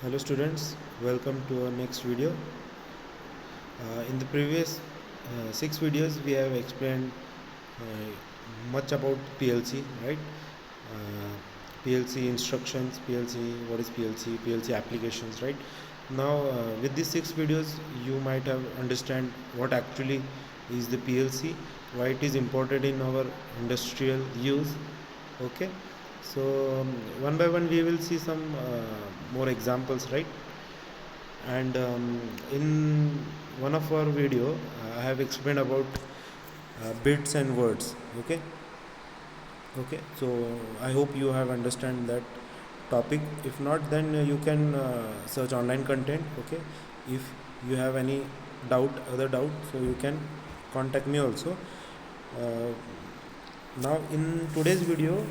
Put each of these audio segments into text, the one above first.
Hello students, welcome to our next video. In the previous 6 videos we have explained much about PLC, right? PLC instructions, PLC, what is PLC applications, right? Now with these 6 videos you might have understand what actually is the PLC, why it is important in our industrial use. Okay, so one by one we will see some more examples, right? And in one of our video I have explained about bits and words. Okay, so I hope you have understand that topic. If not, then you can search online content. Okay, if you have any other doubt, so you can contact me also. uh, Now in today's video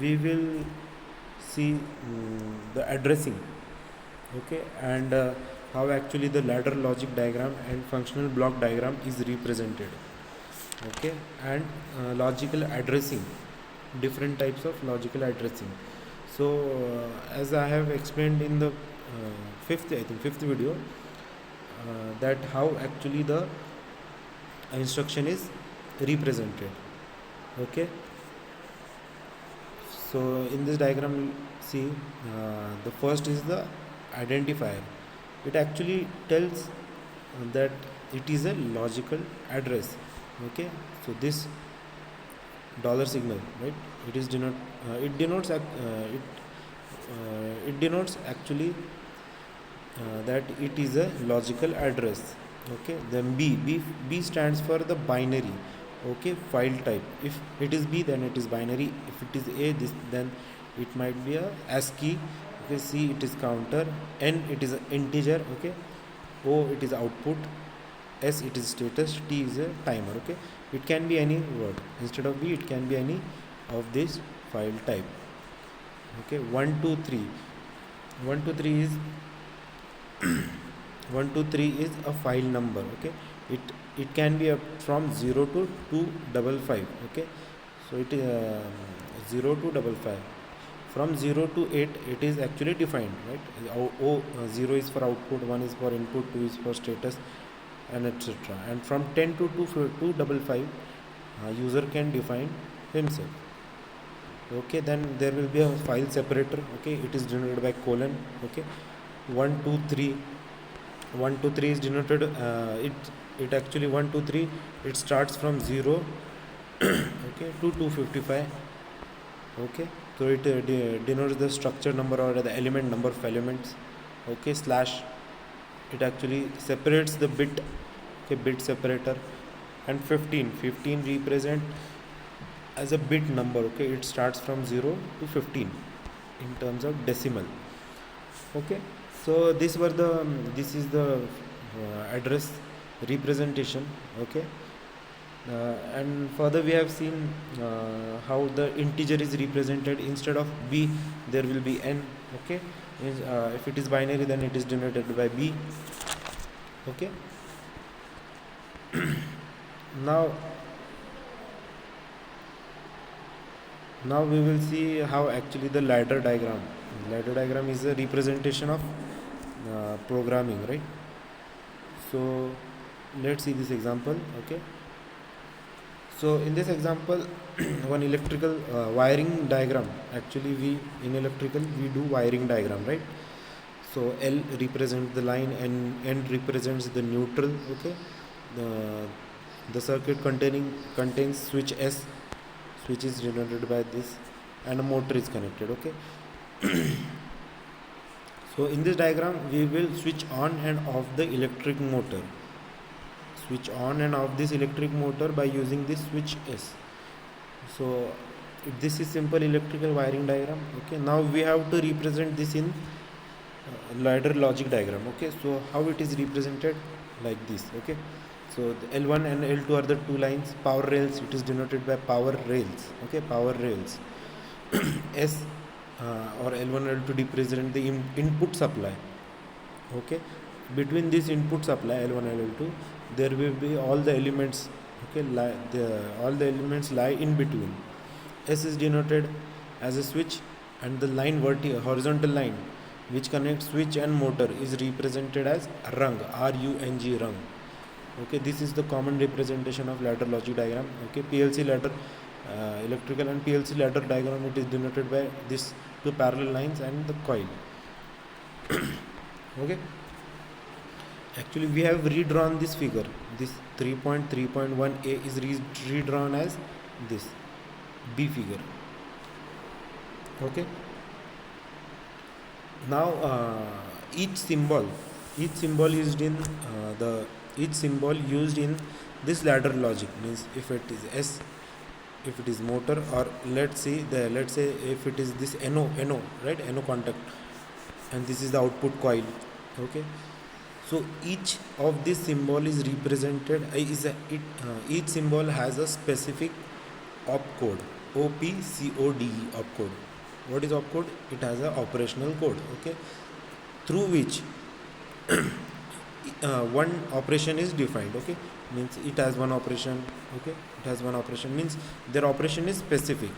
we will see the addressing. Okay, and how actually the ladder logic diagram and functional block diagram is represented. Okay, and logical addressing, different types of logical addressing. So as I have explained in the fifth video, that how actually the instruction is represented. Okay, so in this diagram see, the first is the identifier. It actually tells that it is a logical address. Okay, so this dollar signal, right, it is it denotes it denotes actually that it is a logical address. Okay, then B stands for the binary. Okay, file type. If it is B, then it is binary. If it is A, this then it might be a ASCII. Okay, C it is counter, N it is an integer. Okay, O it is output, S it is status, T is a timer. Okay, it can be any word. Instead of B, it can be any of this file type. Okay, 1 2 3 1 2 3 is 123 is a file number. Okay, it can be from 0 to 255. Okay, so it is 0 to 55. From 0 to 8 it is actually defined, right? 0 is for output, 1 is for input, 2 is for status, and etc. And from 10 to 255 user can define himself. Okay, then there will be a file separator. Okay, it is denoted by colon. Okay, 1 2 3 1 2 3 is denoted it actually 1 2 3 it starts from 0 okay to 255. Okay, so it denotes the structure number or the element number of elements. Okay, slash it actually separates the bit. Okay, bit separator. And 15 represent as a bit number. Okay, it starts from 0 to 15 in terms of decimal. Okay, so this is the address representation. Okay, and further we have seen how the integer is represented. Instead of B there will be N. Okay, if it is binary then it is denoted by B. Okay, now we will see how actually the ladder diagram is a representation of programming, right? So let's see this example. Okay, so in this example one electrical wiring diagram. Actually we in electrical we do wiring diagram, right? So L represents the line and N represents the neutral. Okay, the circuit contains switch S, which is denoted by this, and a motor is connected. Okay, so in this diagram we will switch on and off the electric motor. Switch on and off this electric motor by using this switch S. So this is simple electrical wiring diagram. Okay, now we have to represent this in ladder logic diagram. Okay, so how it is represented? Like this. Okay, so the L1 and L2 are the two lines. Power rails, it is denoted by power rails. Okay, power rails. S or L1 L2 represent the input supply. Okay, between this input supply L1 and L2 there will be all the elements. Okay, all the elements lie in between. S is denoted as a switch, and the line horizontal line which connects switch and motor is represented as rung, R-U-N-G, rung. Okay, this is the common representation of ladder logic diagram. Okay, PLC ladder, electrical and PLC ladder diagram, it is denoted by these two parallel lines and the coil. Okay, actually we have redrawn this figure. This 3.3.1a is redrawn as this B figure. Okay, now each symbol used in each symbol used in this ladder logic means if it is S, if it is motor, or let's say if it is this NO, right, NO contact, and this is the output coil. Okay, so each of this symbol is represented each symbol has a specific opcode, OPCODE, opcode. What is opcode? It has a operational code. Okay, through which one operation is defined. Okay, means it has one operation. Okay, it has one operation means their operation is specific.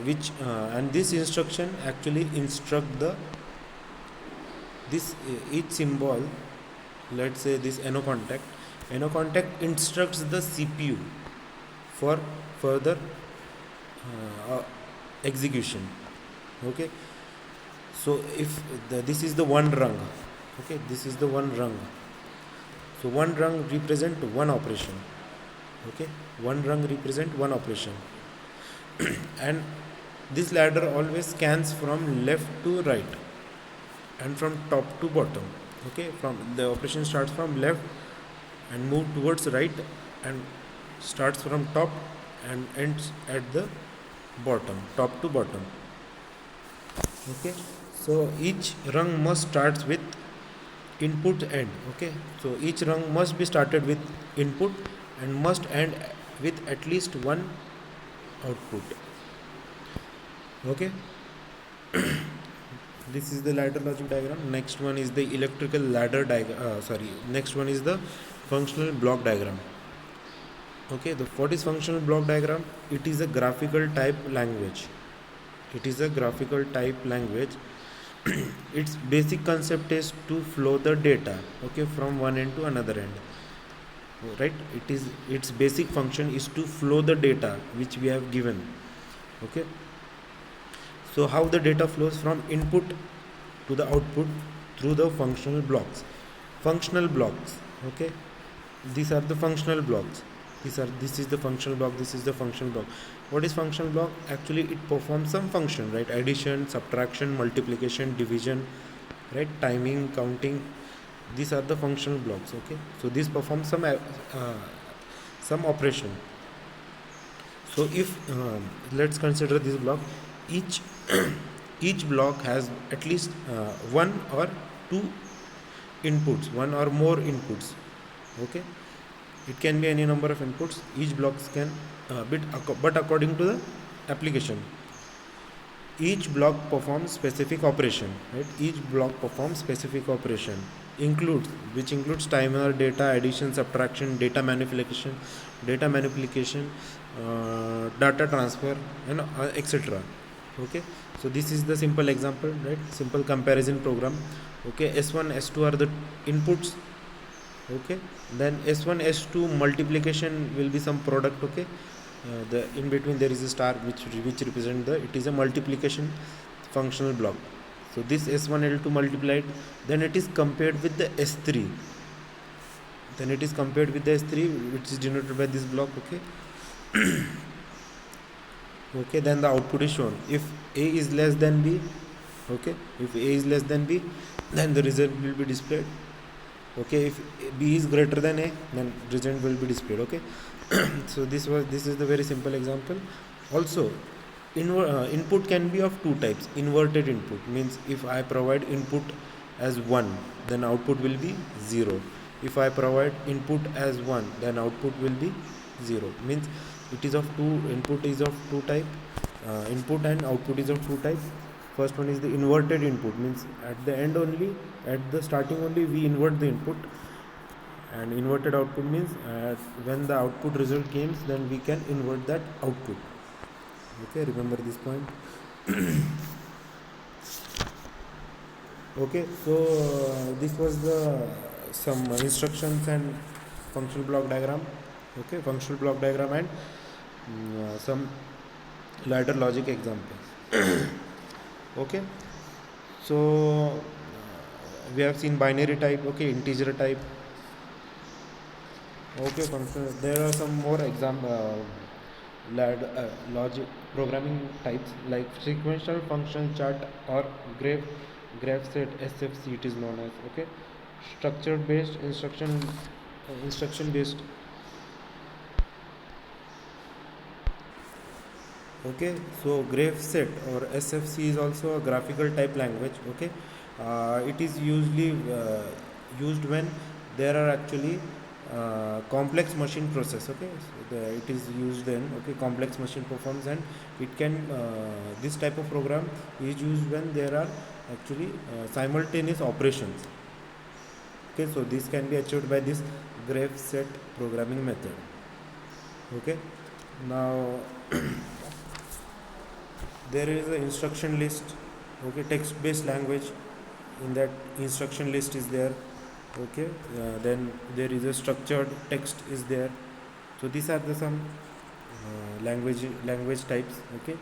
Which and this instruction actually instruct each symbol. Let's say this NO contact instructs the CPU for further execution. Okay, so if this is the one rung. Okay, this is the one rung. So one rung represent one operation. Okay, one rung represent one operation. And this ladder always scans from left to right and from top to bottom. Okay, from the operation starts from left and move towards right and starts from top and ends at the bottom, top to bottom. Okay, so each rung must start with input end. Okay, so each rung must be started with input and must end with at least one output. Okay, this is the ladder logic diagram. Next one is the electrical ladder diagram. Next one is the functional block diagram. Okay, what is functional block diagram? It is a graphical type language. Its basic concept is to flow the data, okay, from one end to another end. Right, its basic function is to flow the data which we have given. Okay, so how the data flows from input to the output through the functional blocks. Okay, these are the functional blocks. This is the functional block, this is the functional block. What is functional block? Actually it performs some function, right? Addition, subtraction, multiplication, division, right? Timing, counting. These are the functional blocks. Okay, so this performs some operation. So if let's consider this block, each block has at least one or two inputs, one or more inputs. Okay, it can be any number of inputs. Each blocks can but according to the application, each block performs specific operation, right? Each block performs specific operation which includes timer, data addition, subtraction, data manipulation, data transfer, and etc. Okay, so this is the simple example, right? Simple comparison program. Okay, S1 S2 are the inputs. Okay, then S1 S2 multiplication will be some product. Okay, the in between there is a star which represent it is a multiplication functional block. So this S1 L2 multiplied, then it is compared with the S3, which is denoted by this block. Okay. Okay, then the output is shown. If A is less than B, okay, if A is less than B, then the result will be displayed. Okay, if B is greater than A, then result will be displayed. Okay. So this is the very simple example. Also, input can be of two types. Inverted input means if I provide input as 1, then output will be 0. If I provide input as 1, then output will be 0. Means it is of two, input is of two type, input and output is of two type. First one is the inverted input, means at the end only, at the starting only we invert the input, and inverted output means when the output result comes, then we can invert that output. Okay, remember this point. Okay, so this was the some instructions and functional block diagram. Okay, functional block diagram and some ladder logic examples. Okay, so we have seen binary type. Okay, integer type. Okay, function. There are some more logic programming types like sequential function chart or graph set SFC. It is known as okay. Structured based instruction based. Okay, so graph set or SFC is also a graphical type language. Okay, it is usually used when there are actually complex machine process. Okay, so it is used then. Okay, complex machine performs, and it can this type of program is used when there are actually simultaneous operations. Okay, so this can be achieved by this graph set programming method. Okay, now there is an instruction list. Okay, text based language, in that instruction list is there. Okay, then there is a structured text is there. So these are the some language types. Okay,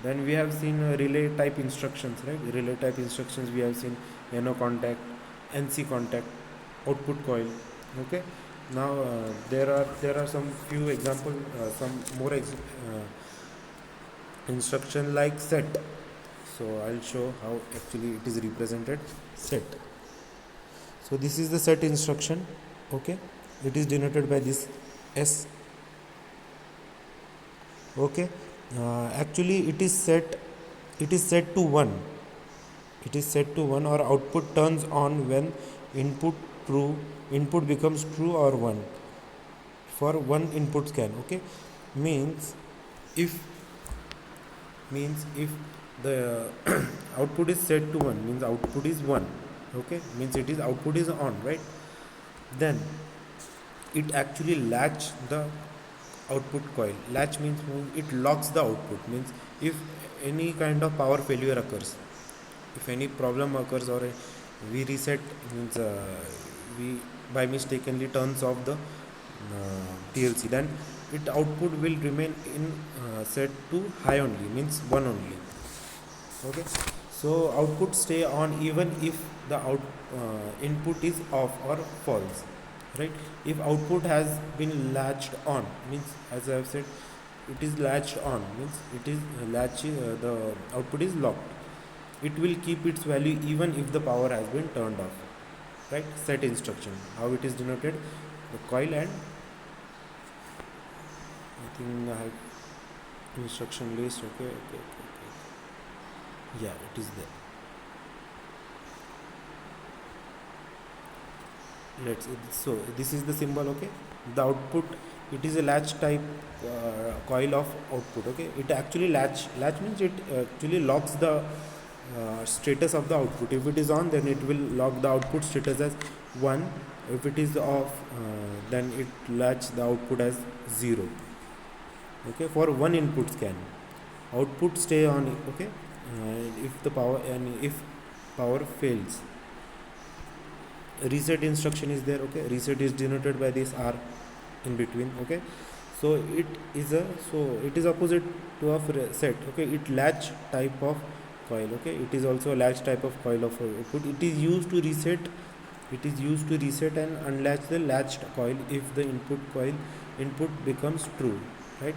then we have seen relay type instructions, right? Relay type instructions we have seen NO contact, NC contact, output coil. Okay, now there are some few example, some more instruction like set. So I'll show how actually it is represented. Set. So this is the set instruction. Okay, it is denoted by this S. Okay, actually it is set to 1. It is set to 1, or output turns on when input becomes true or 1 for one input scan. Okay, means if the output is set to 1, means output is 1. Okay, means it is output is on, right? Then it actually latch the output coil. Latch means it locks the output, means if any kind of power failure occurs, if any problem occurs, or we reset, means we by mistakenly turns off the PLC, then it output will remain in set to high only, means 1 only. Okay, so output stay on even if the input is off or false, right? If output has been latched on, means as I have said, it is latched on, means it is the output is locked. It will keep its value even if the power has been turned off, right? Set instruction, how it is denoted, the coil, and I think I have instruction list. Okay. Yeah, it is there. So this is the symbol. Okay, the output, it is a latch type coil of output. Okay, it actually latch means it actually locks the status of the output. If it is on, then it will lock the output status as 1. If it is off, then it latch the output as 0. Okay, for one input scan, output stay on. Okay, if the power, and if power fails, reset instruction is there. Okay, reset is denoted by this R in between. Okay, so it is opposite to of set. Okay, it latch type of coil. Okay, it is also a latch type of coil of output. It is used to reset and unlatch the latched coil if the input becomes true, right?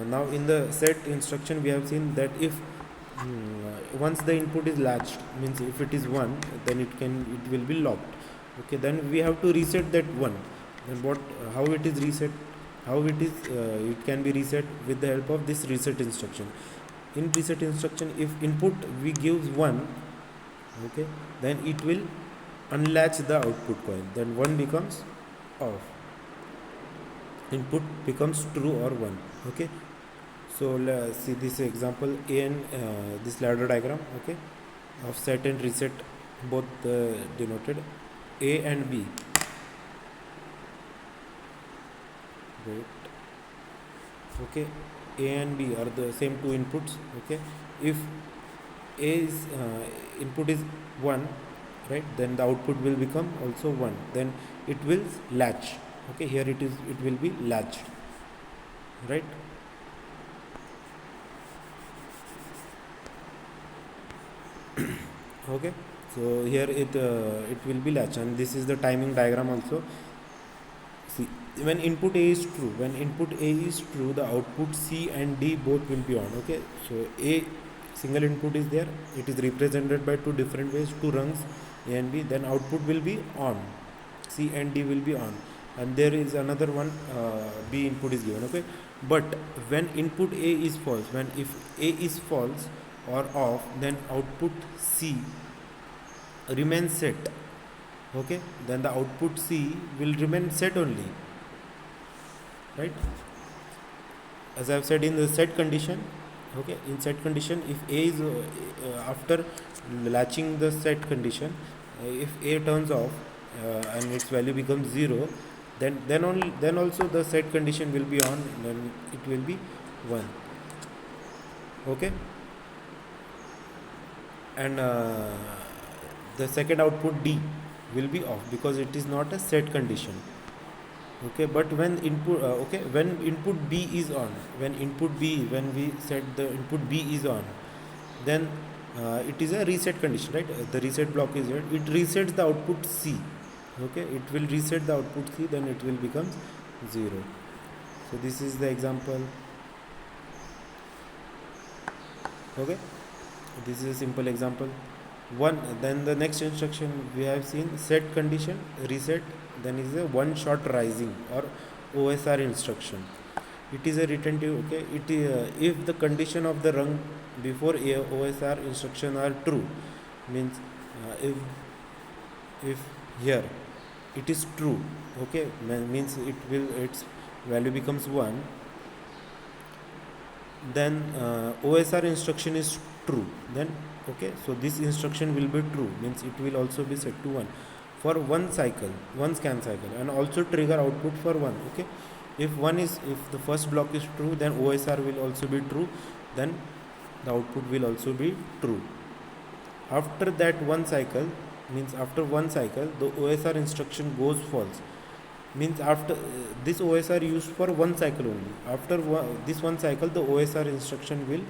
Now in the set instruction we have seen that if once the input is latched, means if it is 1, then it will be locked. Okay, then we have to reset that 1. Then how it is reset, it can be reset with the help of this reset instruction. In reset instruction, if input we gives 1, okay, then it will unlatch the output coil, then 1 becomes off, input becomes true or 1. Okay, so let's see this example A and this ladder diagram. Okay, of set and reset, both denoted A and B. Wait. Okay, A and B are the same two inputs. Okay, if A is input is 1, right, then the output will become also 1, then it will latch. Okay, here it will be latched, right. Okay, so here it will be latch, and this is the timing diagram also. See, when input A is true, the output C and D both will be on. Okay, so A single input is there, it is represented by two different ways, two rungs A and B, then output will be on, C and D will be on, and there is another one, B input is given. Okay, but when input A is false, when if A is false or off, then output C remains set. Okay, then the output C will remain set only, right, as I have said in the set condition. Okay, in set condition, if A is after latching the set condition, if A turns off and its value becomes 0, then also the set condition will be on, then it will be 1. Okay, and the second output D will be off because it is not a set condition. Okay, but when input when input B is on, when we set the input B is on, then it is a reset condition, right. The reset block is there, it resets the output C. Okay, it will reset the output C, then it will become 0. So this is the example. Okay, this is a simple example. Then the next instruction we have seen, set condition reset, then is a one shot rising or OSR instruction. It is a retentive. Okay, it if the condition of the rung before a OSR instruction are true, means if here it is true, okay, means its value becomes 1, then OSR instruction is true, then okay, so this instruction will be true, means it will also be set to 1 for one scan cycle, and also trigger output for 1. Okay, if the first block is true, then OSR will also be true, then the output will also be true. After that one cycle, means after one cycle the OSR instruction goes false, means after this OSR used for one cycle only. After this one cycle, the OSR instruction will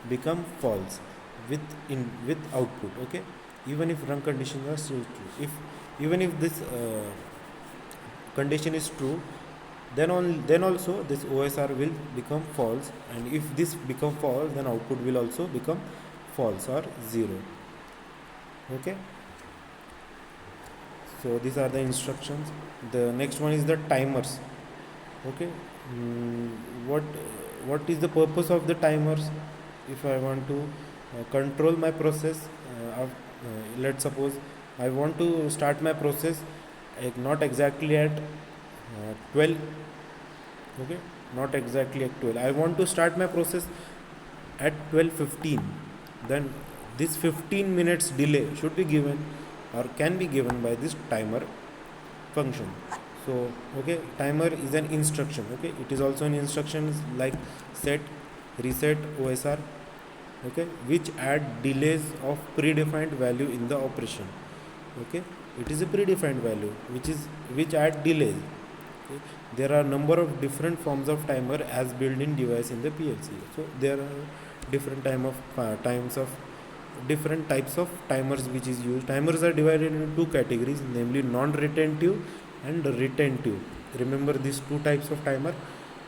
become false with output. Okay, even if run conditions are still true, even if this condition is true, then also this OSR will become false, and if this become false, then output will also become false or 0. Okay, so these are the instructions. The next one is the timers. Okay, what is the purpose of the timers? If I want to control my process, let's suppose I want to start my process not exactly at 12. Okay, not exactly at 12, I want to start my process at 12:15, then this 15 minutes delay should be given or can be given by this timer function. So okay, timer is an instruction. Okay, it is also an instruction like set, reset, OSR. Okay, which add delays of predefined value in the operation. Okay, it is a predefined value which add delays. Okay. There are number of different forms of timer as built-in device in the PLC. So there are different different types of timers which is used. Timers are divided into two categories, namely non-retentive and retentive. Remember these two types of timer.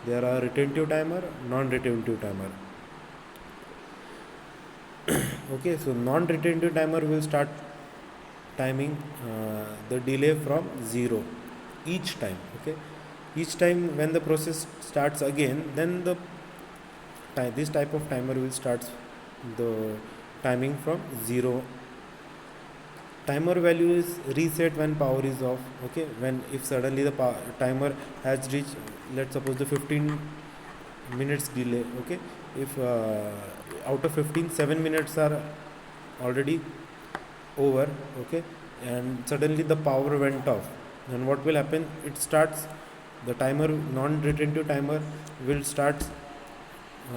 There are retentive timer, non-retentive timer. Okay, so non-retentive timer will start timing the delay from 0 each time. Okay, each time when the process starts again, then this type of timer will start the timing from 0. Timer value is reset when power is off. Okay, when if suddenly the timer has reached, let's suppose, the 15 minutes delay. Okay, if out of 15, 7 minutes are already over. Okay, and suddenly the power went off, then what will happen? It starts the timer, non-retentive timer will start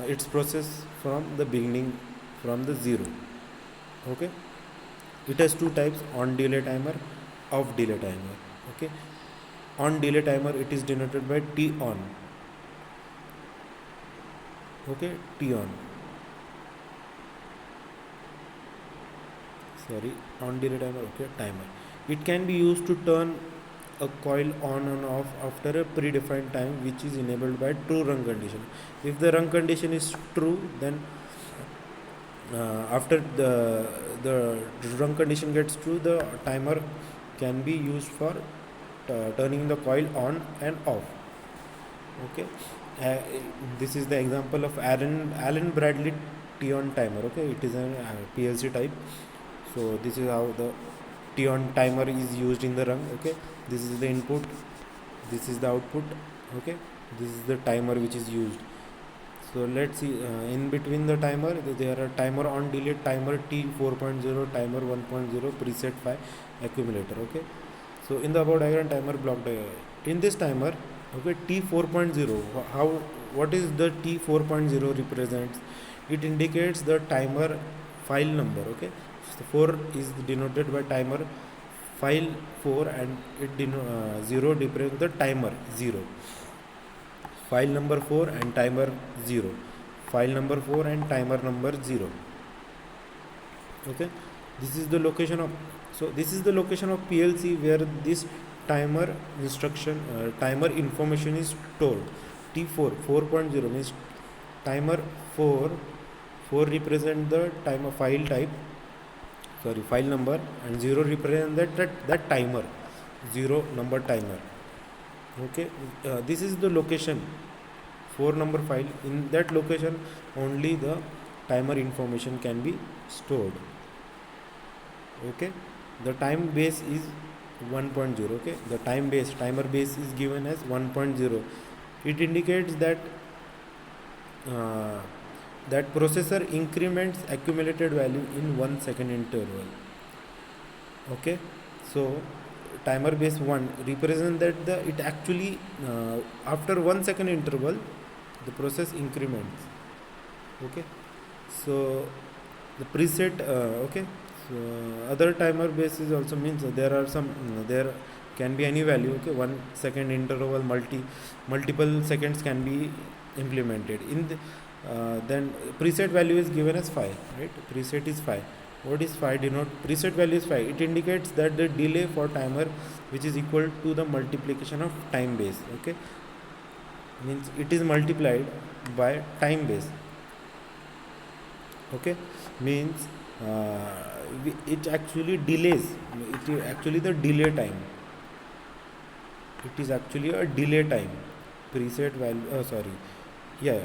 its process from the beginning, from the zero. Okay, it has two types: on delay timer, off delay timer. Okay, on delay timer, it is denoted by T on. Okay, T on, sorry, on delay timer. Okay, timer, it can be used to turn a coil on and off after a predefined time, which is enabled by true run condition. If the run condition is true, then after the run condition gets true, the timer can be used for turning the coil on and off. Okay, uh, this is the example of Allen Bradley T-on timer. Okay, it is a PLC type. So this is how the T-on timer is used in the run. Okay, this is the input, this is the output. Okay, this is the timer which is used. So let's see, in between the timer there are timer on delay, timer T 4.0, timer 1.0, preset 5, accumulator. Okay, so in the above diagram, timer block diagram, in this timer, okay, T 4.0, how, what is the T 4.0 represents? It indicates the timer file number. Okay, so 4 is denoted by timer file 4, and it 0 represents the timer 0. File number 4 and timer 0, file number 4 and timer number 0. Okay, this is the location of, so this is the location of PLC where this timer instruction, timer information is stored. T4 4.0 means timer 4 represent the timer file type, sorry, file number, and 0 represent that timer, 0 number timer. Okay, this is the location, 4 number file. In that location only the timer information can be stored. Okay, the time base is 1.0. Okay, the timer base is given as 1.0. It indicates that that processor increments accumulated value in 1 second interval. Okay, so timer base 1 represents that it actually after 1 second interval the process increments. Okay, so the preset, okay, so other timer bases also means there are some, there can be any value. Okay, 1 second interval, multiple seconds can be implemented in the, then preset value is given as 5, right? Preset is 5. What is 5 denote? Preset value is 5. It indicates that the delay for timer which is equal to the multiplication of time base. Okay, means it is multiplied by time base. Okay, means it actually delays, it is actually the delay time, it is actually a delay time. Preset value, sorry, yeah,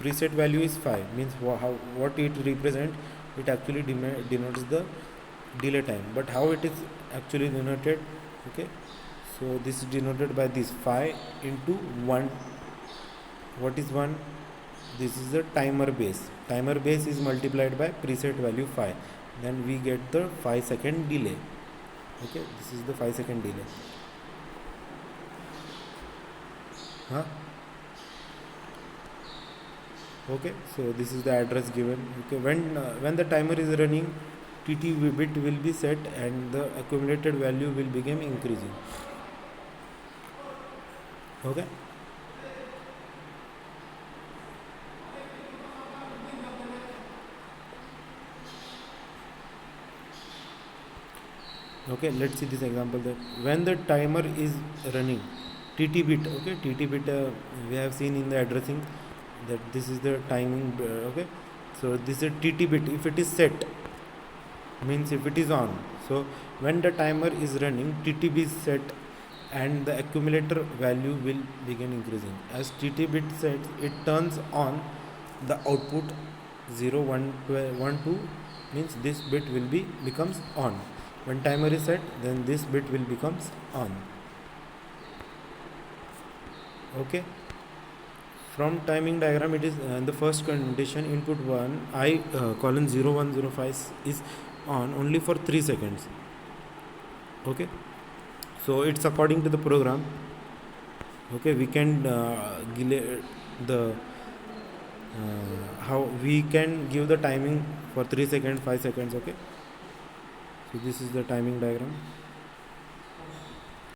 preset value is 5, means what it represents, it actually denotes the delay time. But how it is actually denoted? Okay, so this is denoted by this 5 into 1. What is 1? This is the timer base. Timer base is multiplied by preset value 5, then we get the 5 second delay. Okay, this is the 5 second delay. Okay, so this is the address given. Okay, when the timer is running, TT bit will be set and the accumulated value will begin increasing. Okay, okay, let's see this example. That when the timer is running, TT bit, okay, TT bit, we have seen in the addressing that this is the timing. Okay, so this is TT bit. If it is set, means if it is on, so when the timer is running, TT bit is set and the accumulator value will begin increasing. As TT bit sets, it turns on the output 0 1 2, means this bit will becomes on. When timer is set, then this bit will becomes on. Okay, from timing diagram, it is in the first condition, input 1 I colon 0105 is on only for 3 seconds. Okay, so it's according to the program. Okay, we can delay the how we can give the timing for 3 seconds, 5 seconds. Okay, so this is the timing diagram.